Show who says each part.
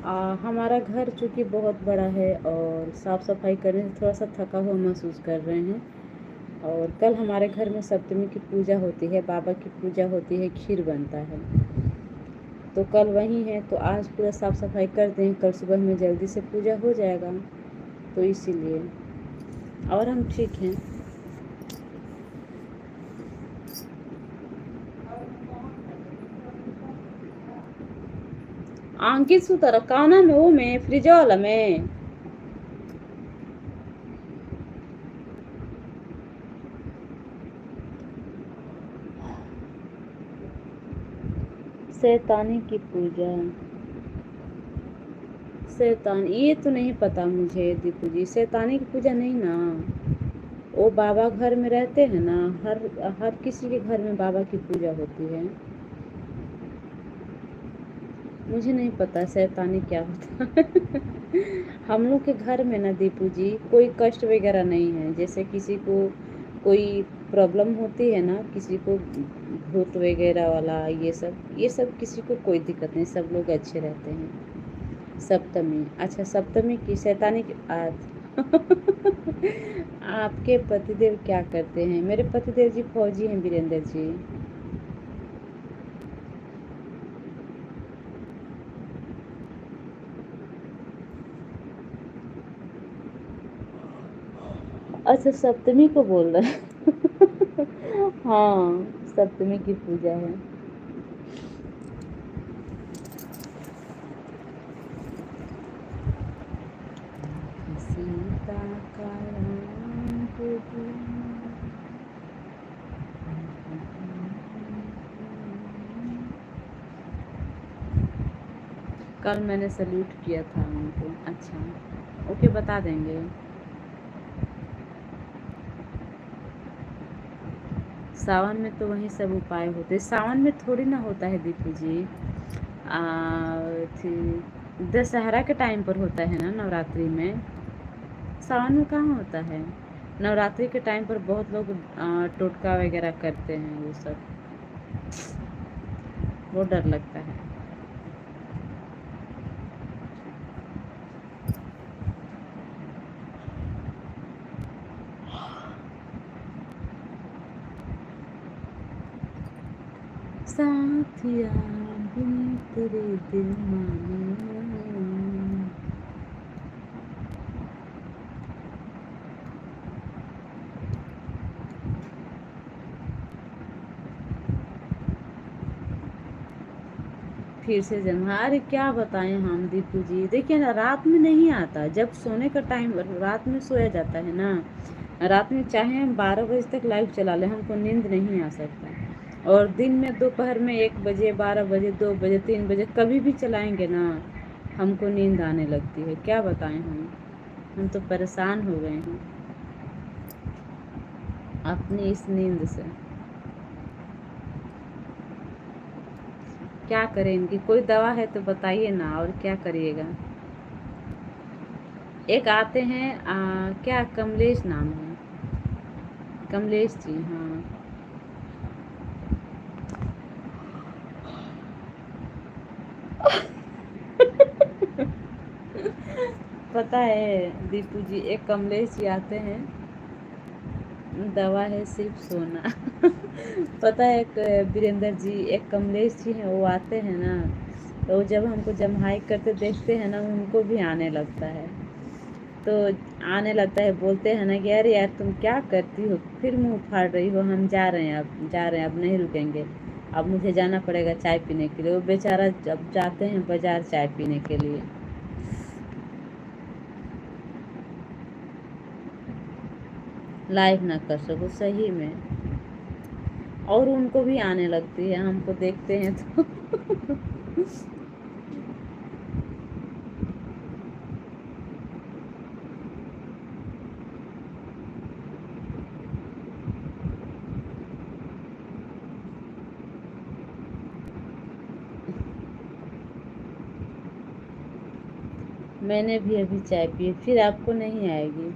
Speaker 1: हमारा घर चूँकि बहुत बड़ा है और साफ़ सफाई करने से थोड़ा सा थका हुआ महसूस कर रहे हैं। और कल हमारे घर में सप्तमी की पूजा होती है, बाबा की पूजा होती है, खीर बनता है। तो कल वही है, तो आज पूरा साफ़ सफाई कर दें, कल सुबह में जल्दी से पूजा हो जाएगा, तो इसीलिए। और हम ठीक हैं। अंकित सुतर काना में वो में फ्रिज वाला में शैतानी की पूजा। शैतान ये तो नहीं पता मुझे दीपू जी, शैतानी की पूजा नहीं ना। वो बाबा घर में रहते हैं ना, हर हर किसी के घर में बाबा की पूजा होती है। मुझे नहीं पता शैतानी क्या होता है। हम लोग के घर में ना दीपू जी कोई कष्ट वगैरह नहीं है। जैसे किसी को कोई प्रॉब्लम होती है ना, किसी को भूत वगैरह वाला, ये सब किसी को कोई दिक्कत नहीं, सब लोग अच्छे रहते हैं। सप्तमी, अच्छा सप्तमी की शैतानी की आज। आपके पतिदेव क्या करते हैं? मेरे पतिदेव जी फौजी हैं वीरेंद्र जी। अच्छा सप्तमी को बोल रहे हैं। हाँ, सप्तमी की पूजा है। सीता का राम कल मैंने सल्यूट किया था उनको। अच्छा ओके, बता देंगे। सावन में तो वही सब उपाय होते, सावन में थोड़ी ना होता है दीपू जी। दशहरा के टाइम पर होता है ना, नवरात्रि में। सावन में कहाँ होता है? नवरात्रि के टाइम पर बहुत लोग टोटका वगैरह करते हैं, वो सब वो डर लगता है। साथिया बिन तेरे दिल माने। फिर से जन्म, अरे क्या बताएं हम दीपू जी, देखिए ना रात में नहीं आता, जब सोने का टाइम रात में सोया जाता है ना, रात में चाहे हम 12 बजे तक लाइव चला लें, हमको नींद नहीं आ सकता। और दिन में दोपहर में 1 बजे, 12 बजे, 2 बजे, 3 बजे कभी भी चलाएंगे ना, हमको नींद आने लगती है। क्या बताएं हम तो परेशान हो गए हैं अपनी इस नींद से। क्या करें, इनकी कोई दवा है तो बताइए ना, और क्या करिएगा। एक आते हैं क्या कमलेश नाम है, कमलेश जी, हाँ। पता है दीपू जी, एक कमलेश जी आते हैं, दवा है सिर्फ सोना। पता है एक वीरेंद्र जी, एक कमलेश जी हैं, वो आते हैं ना, तो जब हमको जम्हाई करते देखते हैं ना, उनको भी आने लगता है। तो आने लगता है, बोलते हैं ना कि अरे यार तुम क्या करती हो, फिर मुंह फाड़ रही हो, हम जा रहे हैं, अब जा रहे हैं, अब नहीं रुकेंगे, अब मुझे जाना पड़ेगा चाय पीने के लिए। वो बेचारा जब जाते हैं बाजार चाय पीने के लिए। लाइव ना कर सको सही में, और उनको भी आने लगती है, हमको देखते हैं तो। मैंने भी अभी चाय पी, फिर आपको नहीं आएगी।